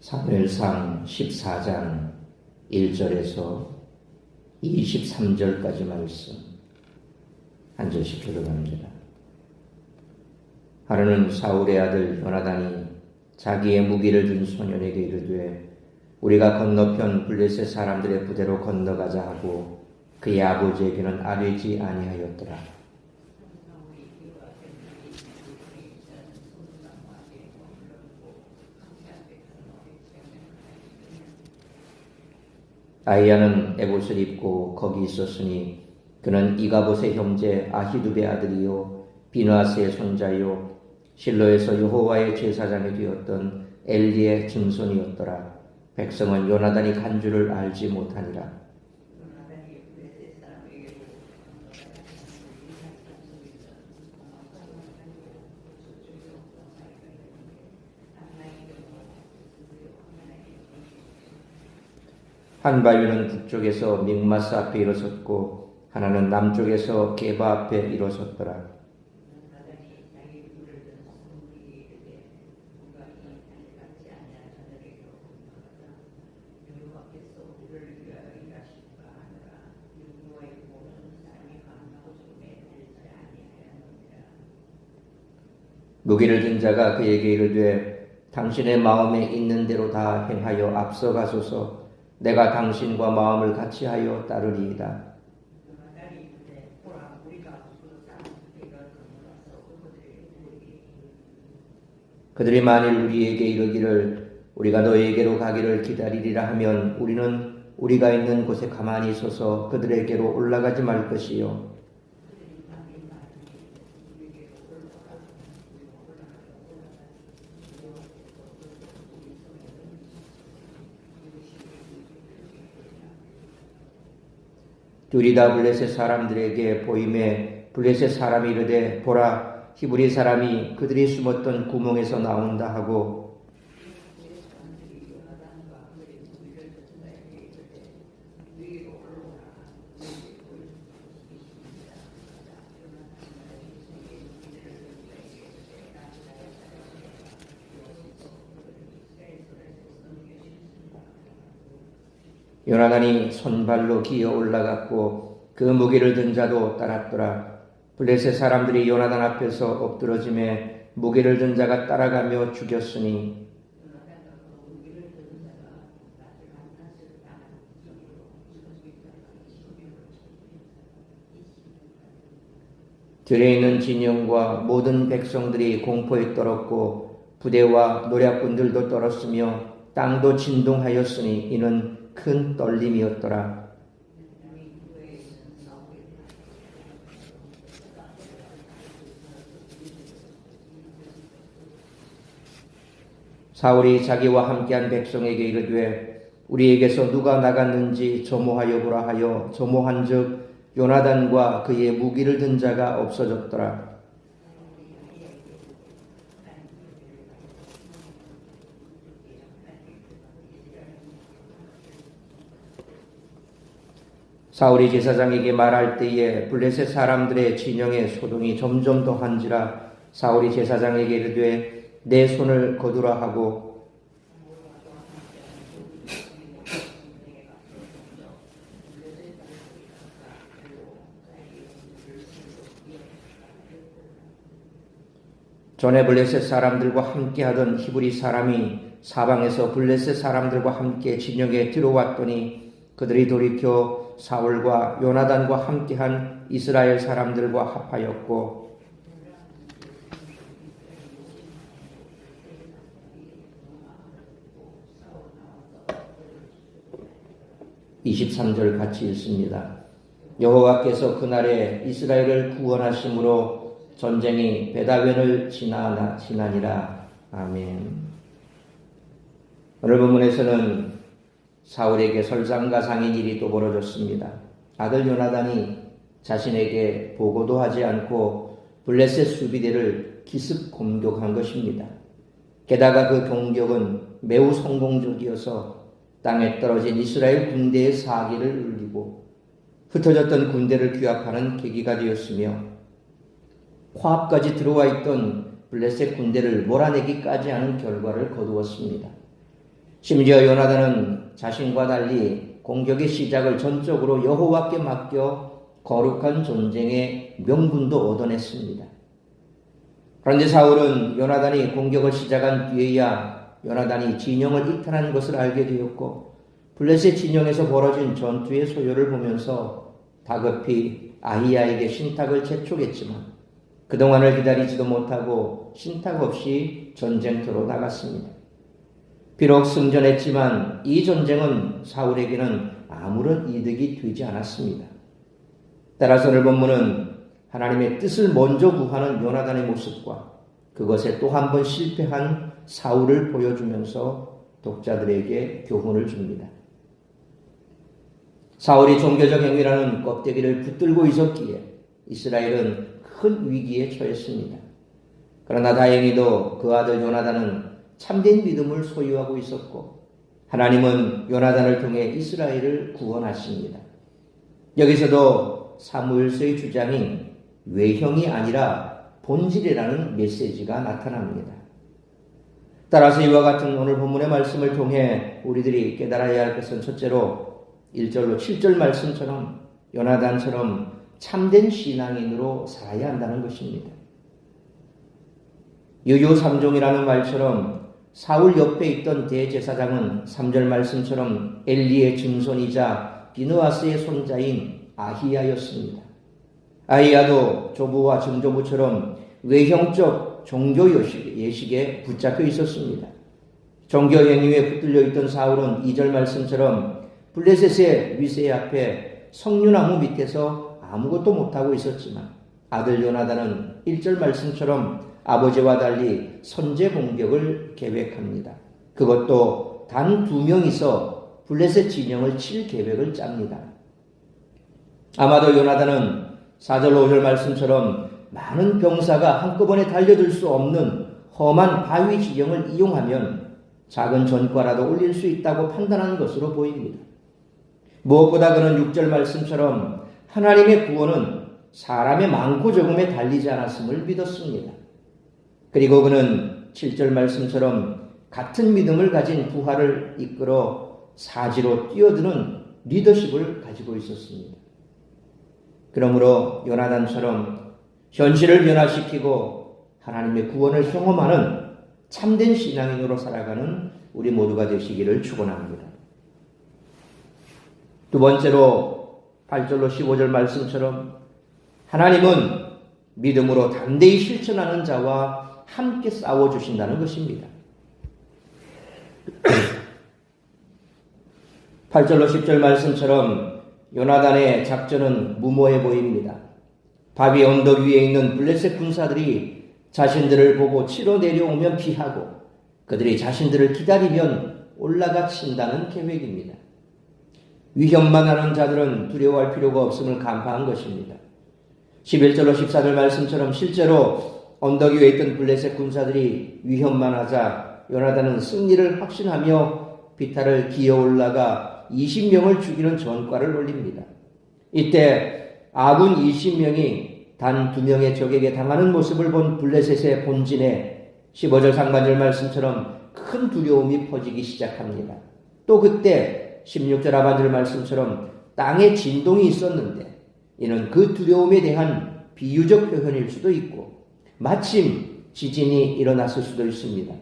사무엘상 14장 1절에서 23절까지 말씀 한 절씩 들어갑니다. 하루는 사울의 아들 요나단이 자기의 무기를 준 소년에게 이르되 우리가 건너편 블레셋 사람들의 부대로 건너가자 하고 그의 아버지에게는 아뢰지 아니하였더라. 아히야는 에봇을 입고 거기 있었으니 그는 이가봇의 형제 아히두베 아들이요 비느하스의 손자요 실로에서 여호와의 제사장이 되었던 엘리의 증손이었더라. 백성은 요나단이 간 줄을 알지 못하니라. 한 바위는 북쪽에서 믹마스 앞에 일어섰고 하나는 남쪽에서 게바 앞에 일어섰더라. 무기를 든 자가 그에게 이르되 당신의 마음에 있는 대로 다 행하여 앞서가소서. 내가 당신과 마음을 같이하여 따르리이다. 그들이 만일 우리에게 이르기를 우리가 너에게로 가기를 기다리리라 하면 우리는 우리가 있는 곳에 가만히 있어서 그들에게로 올라가지 말 것이요. 둘이 다 블레셋 사람들에게 보임에 블레셋 사람이 이르되 보라 히브리 사람이 그들이 숨었던 구멍에서 나온다 하고 요나단이 손발로 기어 올라갔고 그 무기를 든 자도 따랐더라. 블레셋 사람들이 요나단 앞에서 엎드러짐에 무기를 든 자가 따라가며 죽였으니 들에 있는 진영과 모든 백성들이 공포에 떨었고 부대와 노략군들도 떨었으며 땅도 진동하였으니 이는 큰 떨림이었더라. 사울이 자기와 함께한 백성에게 이르되 우리에게서 누가 나갔는지 조모하여 보라 하여 조모한즉 요나단과 그의 무기를 든 자가 없어졌더라. 사울이 제사장에게 말할 때에 블레셋 사람들의 진영의 소동이 점점 더한지라 사울이 제사장에게 이르되 내 손을 거두라 하고 전에 블레셋 사람들과 함께하던 히브리 사람이 사방에서 블레셋 사람들과 함께 진영에 들어왔더니 그들이 돌이켜 사울과 요나단과 함께한 이스라엘 사람들과 합하였고 23절 같이 읽습니다. 여호와께서 그날에 이스라엘을 구원하심으로 전쟁이 베다웬을 지나니라. 아멘. 오늘 본문에서는 사울에게 설상가상인 일이 또 벌어졌습니다. 아들 요나단이 자신에게 보고도 하지 않고 블레셋 수비대를 기습 공격한 것입니다. 게다가 그 공격은 매우 성공적이어서 땅에 떨어진 이스라엘 군대의 사기를 울리고 흩어졌던 군대를 규합하는 계기가 되었으며 코앞까지 들어와 있던 블레셋 군대를 몰아내기까지 하는 결과를 거두었습니다. 심지어 요나단은 자신과 달리 공격의 시작을 전적으로 여호와께 맡겨 거룩한 전쟁의 명분도 얻어냈습니다. 그런데 사울은 요나단이 공격을 시작한 뒤에야 요나단이 진영을 이탈한 것을 알게 되었고, 블레셋 진영에서 벌어진 전투의 소요를 보면서 다급히 아히야에게 신탁을 재촉했지만 그동안을 기다리지도 못하고 신탁 없이 전쟁터로 나갔습니다. 비록 승전했지만 이 전쟁은 사울에게는 아무런 이득이 되지 않았습니다. 따라서 오늘 본문은 하나님의 뜻을 먼저 구하는 요나단의 모습과 그것에 또 한 번 실패한 사울을 보여주면서 독자들에게 교훈을 줍니다. 사울이 종교적 행위라는 껍데기를 붙들고 있었기에 이스라엘은 큰 위기에 처했습니다. 그러나 다행히도 그 아들 요나단은 참된 믿음을 소유하고 있었고, 하나님은 요나단을 통해 이스라엘을 구원하십니다. 여기서도 사무엘서의 주장이 외형이 아니라 본질이라는 메시지가 나타납니다. 따라서 이와 같은 오늘 본문의 말씀을 통해 우리들이 깨달아야 할 것은, 첫째로 1절로 7절 말씀처럼 요나단처럼 참된 신앙인으로 살아야 한다는 것입니다. 유유삼종이라는 말처럼 사울 옆에 있던 대제사장은 3절 말씀처럼 엘리의 증손이자 비느하스의 손자인 아히야였습니다. 아히야도 조부와 증조부처럼 외형적 종교 예식에 붙잡혀 있었습니다. 종교 행위에 붙들려 있던 사울은 2절 말씀처럼 블레셋의 위세 앞에 석류나무 밑에서 아무것도 못하고 있었지만, 아들 요나단은 1절 말씀처럼 아버지와 달리 선제 공격을 계획합니다. 그것도 단 2명이서 블레셋 진영을 칠 계획을 짭니다. 아마도 요나단은 4절 5절 말씀처럼 많은 병사가 한꺼번에 달려들 수 없는 험한 바위 지형을 이용하면 작은 전과라도 올릴 수 있다고 판단한 것으로 보입니다. 무엇보다 그는 6절 말씀처럼 하나님의 구원은 사람의 많고 적음에 달리지 않았음을 믿었습니다. 그리고 그는 7절 말씀처럼 같은 믿음을 가진 부하를 이끌어 사지로 뛰어드는 리더십을 가지고 있었습니다. 그러므로 요나단처럼 현실을 변화시키고 하나님의 구원을 경험하는 참된 신앙인으로 살아가는 우리 모두가 되시기를 축원합니다. 두 번째로 8절로 15절 말씀처럼 하나님은 믿음으로 담대히 실천하는 자와 함께 싸워주신다는 것입니다. 8절로 10절 말씀처럼 요나단의 작전은 무모해 보입니다. 바위 언덕 위에 있는 블레셋 군사들이 자신들을 보고 치러 내려오면 피하고 그들이 자신들을 기다리면 올라가 친다는 계획입니다. 위협만 하는 자들은 두려워할 필요가 없음을 간파한 것입니다. 11절로 14절 말씀처럼 실제로 언덕 위에 있던 블레셋 군사들이 위협만 하자 요나단은 승리를 확신하며 비탈을 기어 올라가 20명을 죽이는 전과를 올립니다. 이때 아군 20명이 단 2명의 적에게 당하는 모습을 본 블레셋의 본진에 15절 상반절 말씀처럼 큰 두려움이 퍼지기 시작합니다. 또 그때 16절 하반절 말씀처럼 땅에 진동이 있었는데 이는 그 두려움에 대한 비유적 표현일 수도 있고 마침 지진이 일어났을 수도 있습니다.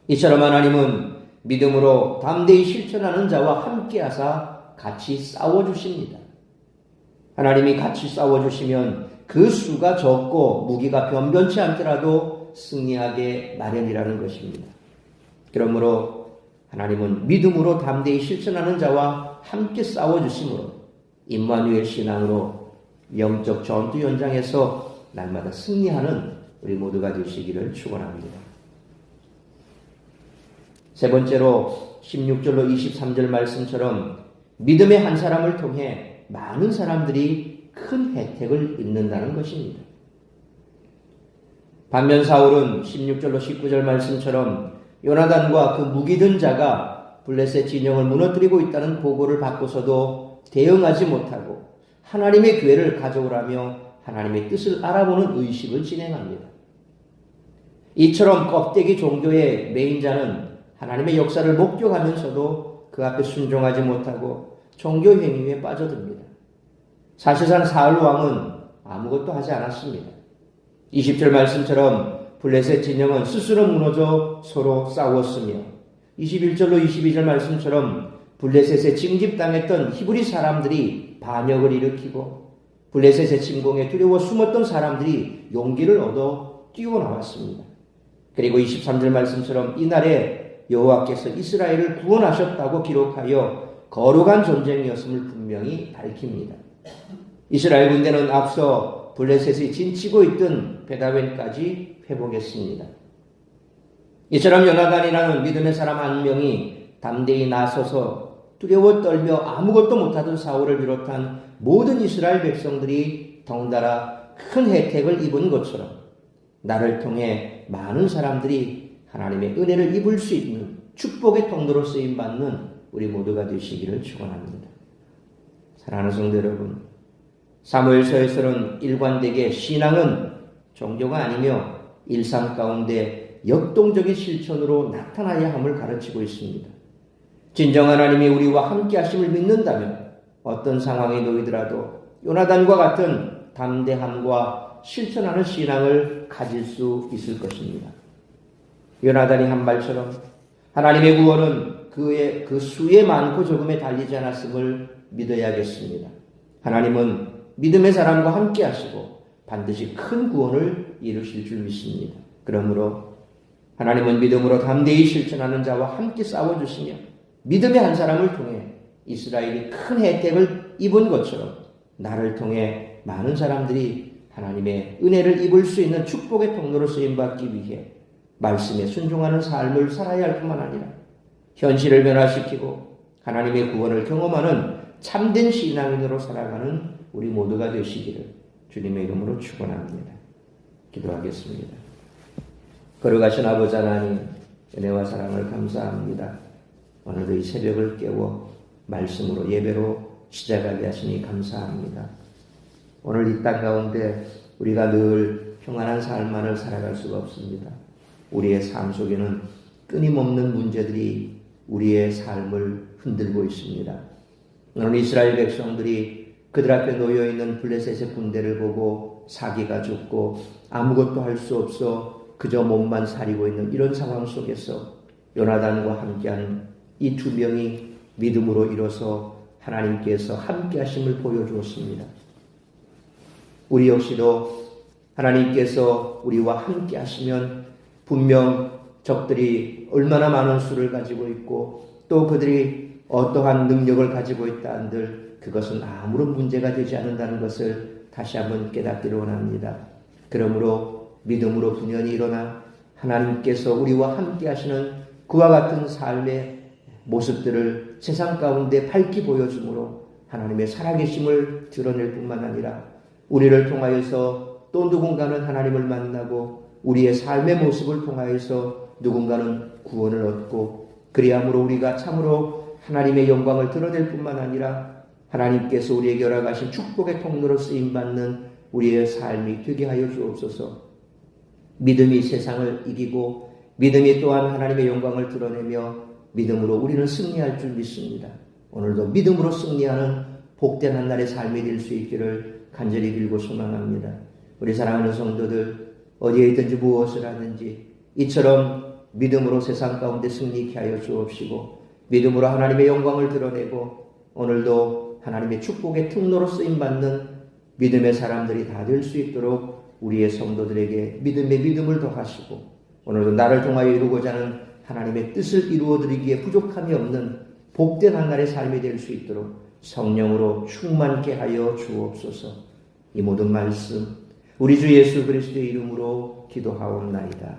이처럼 하나님은 믿음으로 담대히 실천하는 자와 함께 하사 같이 싸워주십니다. 하나님이 같이 싸워주시면 그 수가 적고 무기가 변변치 않더라도 승리하게 마련이라는 것입니다. 그러므로 하나님은 믿음으로 담대히 실천하는 자와 함께 싸워주심으로 임마누엘 신앙으로 영적 전투 현장에서 날마다 승리하는 우리 모두가 되시기를 축원합니다. 세 번째로 16절로 23절 말씀처럼 믿음의 한 사람을 통해 많은 사람들이 큰 혜택을 입는다는 것입니다. 반면 사울은 16절로 19절 말씀처럼 요나단과 그 무기든 자가 블레셋 진영을 무너뜨리고 있다는 보고를 받고서도 대응하지 못하고 하나님의 기회를 가져오라며 하나님의 뜻을 알아보는 의식을 진행합니다. 이처럼 껍데기 종교의 메인자는 하나님의 역사를 목격하면서도 그 앞에 순종하지 못하고 종교 행위에 빠져듭니다. 사실상 사울 왕은 아무것도 하지 않았습니다. 20절 말씀처럼 블레셋 진영은 스스로 무너져 서로 싸웠으며 21절로 22절 말씀처럼 블레셋에 징집당했던 히브리 사람들이 반역을 일으키고 블레셋의 침공에 두려워 숨었던 사람들이 용기를 얻어 뛰어나왔습니다. 그리고 23절 말씀처럼 이날에 여호와께서 이스라엘을 구원하셨다고 기록하여 거룩한 전쟁이었음을 분명히 밝힙니다. 이스라엘 군대는 앞서 블레셋이 진치고 있던 베다웬까지 회복했습니다. 이처럼 요나단이라는 믿음의 사람 한 명이 담대히 나서서 두려워 떨며 아무것도 못하던 사울을 비롯한 모든 이스라엘 백성들이 덩달아 큰 혜택을 입은 것처럼 나를 통해 많은 사람들이 하나님의 은혜를 입을 수 있는 축복의 통로로 쓰임받는 우리 모두가 되시기를 축원합니다. 사랑하는 성도 여러분, 사무엘서에서는 일관되게 신앙은 종교가 아니며 일상 가운데 역동적인 실천으로 나타나야 함을 가르치고 있습니다. 진정 하나님이 우리와 함께 하심을 믿는다면 어떤 상황에 놓이더라도 요나단과 같은 담대함과 실천하는 신앙을 가질 수 있을 것입니다. 요나단이 한 말처럼 하나님의 구원은 그 수에 많고 적음에 달리지 않았음을 믿어야겠습니다. 하나님은 믿음의 사람과 함께 하시고 반드시 큰 구원을 이루실 줄 믿습니다. 그러므로 하나님은 믿음으로 담대히 실천하는 자와 함께 싸워주시며 믿음의 한 사람을 통해 이스라엘이 큰 혜택을 입은 것처럼 나를 통해 많은 사람들이 하나님의 은혜를 입을 수 있는 축복의 통로로 쓰임받기 위해 말씀에 순종하는 삶을 살아야 할 뿐만 아니라 현실을 변화시키고 하나님의 구원을 경험하는 참된 신앙인으로 살아가는 우리 모두가 되시기를 주님의 이름으로 축원합니다. 기도하겠습니다. 거룩하신 아버지 하나님, 은혜와 사랑을 감사합니다. 오늘도 이 새벽을 깨워 말씀으로 예배로 시작하게 하시니 감사합니다. 오늘 이 땅 가운데 우리가 늘 평안한 삶만을 살아갈 수가 없습니다. 우리의 삶 속에는 끊임없는 문제들이 우리의 삶을 흔들고 있습니다. 오늘 이스라엘 백성들이 그들 앞에 놓여있는 블레셋의 군대를 보고 사기가 죽고 아무것도 할 수 없어 그저 몸만 사리고 있는 이런 상황 속에서 요나단과 함께하는 이 두 명이 믿음으로 일어서 하나님께서 함께 하심을 보여주었습니다. 우리 역시도 하나님께서 우리와 함께 하시면 분명 적들이 얼마나 많은 수를 가지고 있고 또 그들이 어떠한 능력을 가지고 있다 한들 그것은 아무런 문제가 되지 않는다는 것을 다시 한번 깨닫기를 원합니다. 그러므로 믿음으로 분연히 일어나 하나님께서 우리와 함께 하시는 그와 같은 삶의 모습들을 세상 가운데 밝히 보여주므로 하나님의 살아계심을 드러낼 뿐만 아니라 우리를 통하여서 또 누군가는 하나님을 만나고 우리의 삶의 모습을 통하여서 누군가는 구원을 얻고 그리함으로 우리가 참으로 하나님의 영광을 드러낼 뿐만 아니라 하나님께서 우리에게 허락하신 축복의 통로로 쓰임받는 우리의 삶이 되게 하여 주옵소서. 믿음이 세상을 이기고 믿음이 또한 하나님의 영광을 드러내며 믿음으로 우리는 승리할 줄 믿습니다. 오늘도 믿음으로 승리하는 복된 한 날의 삶이 될 수 있기를 간절히 빌고 소망합니다. 우리 사랑하는 성도들 어디에 있든지 무엇을 하든지 이처럼 믿음으로 세상 가운데 승리케 하여 주옵시고 믿음으로 하나님의 영광을 드러내고 오늘도 하나님의 축복의 통로로 쓰임받는 믿음의 사람들이 다 될 수 있도록 우리의 성도들에게 믿음의 믿음을 더하시고 오늘도 나를 통하여 이루고자 하는 하나님의 뜻을 이루어드리기에 부족함이 없는 복된 한 날의 삶이 될 수 있도록 성령으로 충만케 하여 주옵소서. 이 모든 말씀 우리 주 예수 그리스도의 이름으로 기도하옵나이다.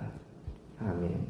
아멘.